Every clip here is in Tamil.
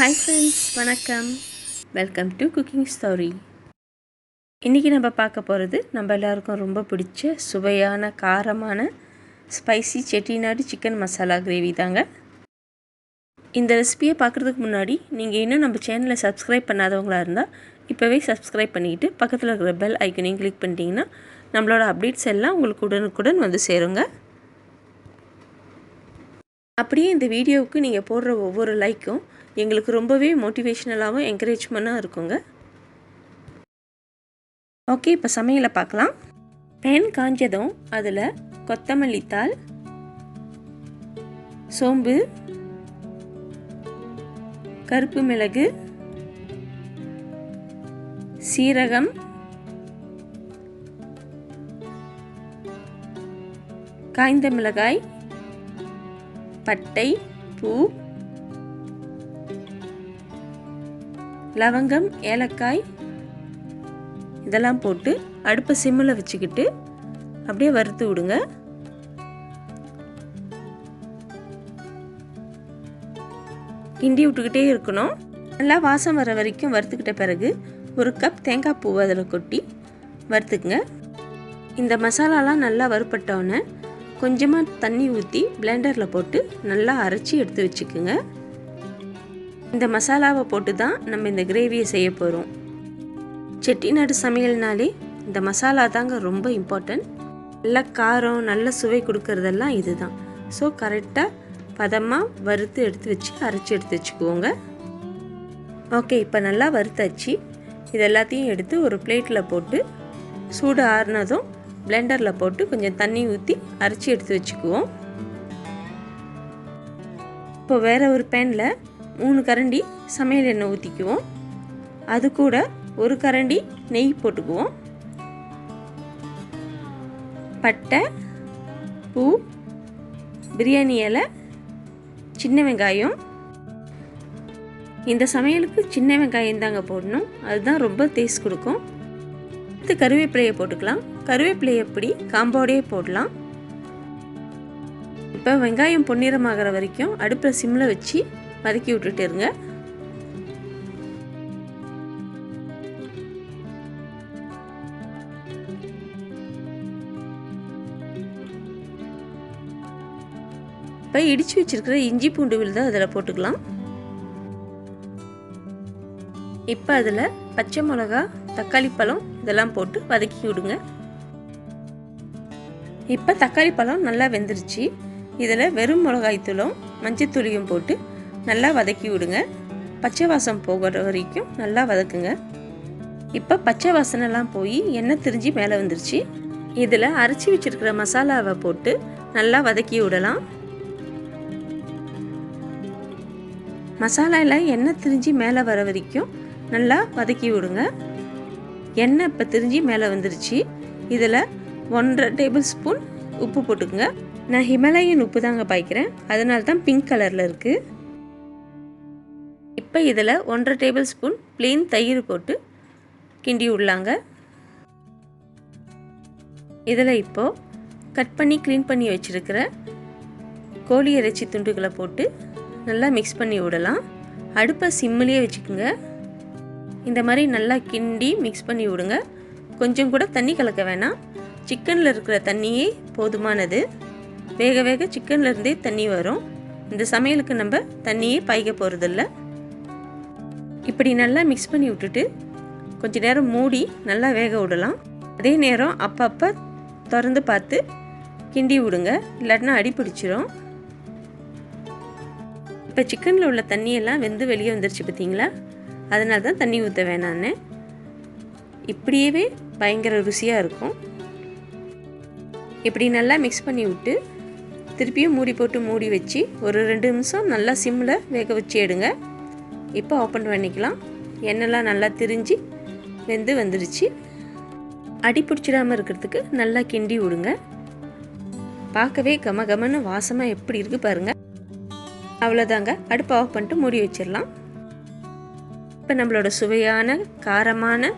Hi friends, வணக்கம். Welcome to cooking story. இன்றைக்கி நம்ம பார்க்க போகிறது நம்ம எல்லாருக்கும் ரொம்ப பிடிச்ச சுவையான காரமான spicy Chettinad chicken masala gravy தாங்க. இந்த ரெசிபியை பார்க்குறதுக்கு முன்னாடி நீங்கள் இன்னும் நம்ம சேனலை சப்ஸ்கிரைப் பண்ணாதவங்களாக இருந்தால் இப்போவே சப்ஸ்கிரைப் பண்ணிக்கிட்டு பக்கத்தில் இருக்கிற பெல் ஐக்கனையும் கிளிக் பண்ணிட்டீங்கன்னா நம்மளோட அப்டேட்ஸ் எல்லாம் உங்களுக்கு உடனுக்குடன் வந்து சேருங்க. அப்படியே இந்த வீடியோவுக்கு நீங்கள் போடுற ஒவ்வொரு லைக்கும் எங்களுக்கு ரொம்பவே மோட்டிவேஷ்னலாகவும் என்கரேஜ்மெண்ட்டாக இருக்குங்க. ஓகே, இப்போ சமையலை பார்க்கலாம். பேன் காஞ்சதும் அதில் கொத்தமல்லி தாள், சோம்பு, கருப்பு மிளகு, சீரகம், காய்ந்த மிளகாய், பட்டை, பூ, லவங்கம், ஏலக்காய் இதெல்லாம் போட்டு அடுப்பை சிம்மில் வச்சுக்கிட்டு அப்படியே வறுத்து விடுங்க. கிண்டி விட்டுக்கிட்டே இருக்கணும். நல்லா வாசம் வர வரைக்கும் வறுத்துக்கிட்ட பிறகு ஒரு கப் தேங்காய் பூவை அதில் கொட்டி வறுத்துக்குங்க. இந்த மசாலாலாம் நல்லா வறுப்பட்டோன்னே கொஞ்சமாக தண்ணி ஊற்றி பிளெண்டரில் போட்டு நல்லா அரைச்சி எடுத்து வச்சுக்குங்க. இந்த மசாலாவை போட்டு தான் நம்ம இந்த கிரேவியை செய்ய போகிறோம். செட்டிநாடு சமையல்னாலே இந்த மசாலா தாங்க ரொம்ப இம்பார்ட்டன்ட். நல்ல காரம் நல்ல சுவை கொடுக்கறதெல்லாம் இது தான். ஸோ கரெக்டாக பதமாக வறுத்து எடுத்து வச்சு அரைச்சி எடுத்து வச்சுக்குவோங்க. ஓகே, இப்போ நல்லா வறுத்தாச்சு. இது எல்லாத்தையும் எடுத்து ஒரு பிளேட்டில் போட்டு சூடு ஆறுனதும் பிளெண்டரில் போட்டு கொஞ்சம் தண்ணி ஊற்றி அரைச்சி எடுத்து வச்சுக்குவோம். இப்போ வேறு ஒரு பேனில் 3 கரண்டி சமையல் எண்ணெய் ஊற்றிக்குவோம். அது கூட ஒரு கரண்டி நெய் போட்டுக்குவோம். பட்டை, பூ, பிரியாணி இலை, சின்ன வெங்காயம். இந்த சமையலுக்கு சின்ன வெங்காயம் தாங்க போடணும், அதுதான் ரொம்ப டேஸ்ட் கொடுக்கும். அடுத்து கருவேப்பிலையை போட்டுக்கலாம். கருவேப்பிலை எப்படி காம்போடையே போடலாம். இப்போ வெங்காயம் பொன்னிறமாகிற வரைக்கும் அடுப்பில் சிம்மில் வச்சு வதக்கி விட்டுட்டு இருங்க. இப்போ இடித்து வச்சிருக்கிற இஞ்சி பூண்டு விழுதை அதில் போட்டுக்கலாம். இப்போ அதில் பச்சை மிளகா, தக்காளி பழம் இதெல்லாம் போட்டு வதக்கி விடுங்க. இப்போ தக்காளி பழம் நல்லா வெந்துருச்சு. இதில் வெறும் மிளகாய்த்தூளும் மஞ்சத்தூளியும் போட்டு நல்லா வதக்கி விடுங்க. பச்சை வாசம் போகிற வரைக்கும் நல்லா வதக்குங்க. இப்போ பச்சை வாசனைலாம் போய் எண்ணெய் திரிஞ்சு மேலே வந்துருச்சு. இதில் அரைச்சி வச்சிருக்கிற மசாலாவை போட்டு நல்லா வதக்கி விடலாம். மசாலாவில் எண்ணெய் திரிஞ்சு மேலே வர வரைக்கும் நல்லா வதக்கி விடுங்க. எண்ணெய் இப்போ திரிஞ்சு மேலே வந்துருச்சு. இதில் 1.5 டேபிள் ஸ்பூன் உப்பு போட்டுக்குங்க. நான் ஹிமாலயன் உப்பு தாங்க பாய்க்கிறேன், அதனால தான் பிங்க் கலரில் இருக்குது. இப்போ இதில் 1.5 டேபிள் ஸ்பூன் ப்ளெயின் தயிர் போட்டு கிண்டி விடலாங்க. இதில் இப்போது கட் பண்ணி க்ளீன் பண்ணி வச்சுருக்கிற கோழி இறைச்சி துண்டுகளை போட்டு நல்லா மிக்ஸ் பண்ணி விடலாம். அடுப்பை சிம்மிலேயே வச்சுக்கோங்க. இந்த மாதிரி நல்லா கிண்டி மிக்ஸ் பண்ணி விடுங்க. கொஞ்சம் கூட தண்ணி கலக்க வேணாம். சிக்கனில் இருக்கிற தண்ணியே போதுமானது. வேக வேக சிக்கன்லேருந்தே தண்ணி வரும். இந்த சமையலுக்கு நம்ம தண்ணியே பாய்க்க போகிறதில்ல. இப்படி நல்லா மிக்ஸ் பண்ணி விட்டுட்டு கொஞ்ச நேரம் மூடி நல்லா வேக விடலாம். அதே நேரம் அப்பப்போ திறந்து பார்த்து கிண்டி விடுங்க, இல்லாட்டினா அடி பிடிச்சிரும். இப்போ சிக்கனில் உள்ள தண்ணியெல்லாம் வெந்து வெளியே வந்துருச்சு பார்த்தீங்களா? அதனால தான் தண்ணி ஊற்ற வேணான்னு. இப்படியே பயங்கர ருசியாக இருக்கும். இப்படி நல்லா மிக்ஸ் பண்ணி விட்டு திருப்பியும் மூடி போட்டு மூடி வச்சு ஒரு 2 நிமிஷம் நல்லா சிம்மில் வேக வச்சு எடுங்க. இப்போ ஓப்பன் பண்ணிக்கலாம். எண்ணெய்லாம் நல்லா திரிஞ்சு வெந்து வந்துடுச்சு. அடி பிடிச்சிடாமல் இருக்கிறதுக்கு நல்லா கிண்டி விடுங்க. பார்க்கவே கமகமன்னு வாசமாக எப்படி இருக்குது பாருங்கள். அவ்வளோதாங்க, அடுப்பை ஆஃப் பண்ணிட்டு மூடி வச்சிடலாம். இப்போ நம்மளோட சுவையான காரமான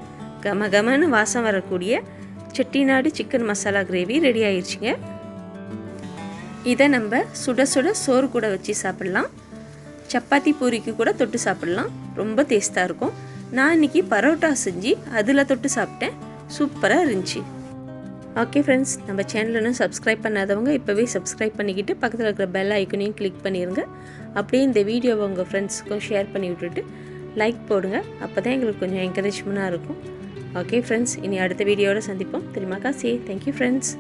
கமகமன்னு வாசம் வரக்கூடிய Chettinad chicken masala gravy ready ஆயிடுச்சுங்க. இதை நம்ம சுட சுட சோறு கூட வச்சு சாப்பிடலாம். சப்பாத்தி பூரிக்கு கூட தொட்டு சாப்பிடலாம். ரொம்ப டேஸ்ட்டாக இருக்கும். நான் இன்றைக்கி பரோட்டா செஞ்சு அதில் தொட்டு சாப்பிட்டேன். சூப்பராக இருந்துச்சு. ஓகே ஃப்ரெண்ட்ஸ், நம்ம சேனலை சப்ஸ்கிரைப் பண்ணாதவங்க இப்போவே சப்ஸ்கிரைப் பண்ணிக்கிட்டு பக்கத்தில் இருக்கிற பெல் ஐக்கனையும் கிளிக் பண்ணிடுங்க. அப்படியே இந்த வீடியோவை உங்கள் ஃப்ரெண்ட்ஸுக்கும் ஷேர் பண்ணி விட்டுட்டு லைக் போடுங்க. அப்போ தான் எங்களுக்கு கொஞ்சம் என்கரேஜ்மெண்ட்டாக இருக்கும். ஓகே ஃப்ரெண்ட்ஸ், இனி அடுத்த வீடியோவில் சந்திப்போம். தெரியுமாக்கா? Thank you friends.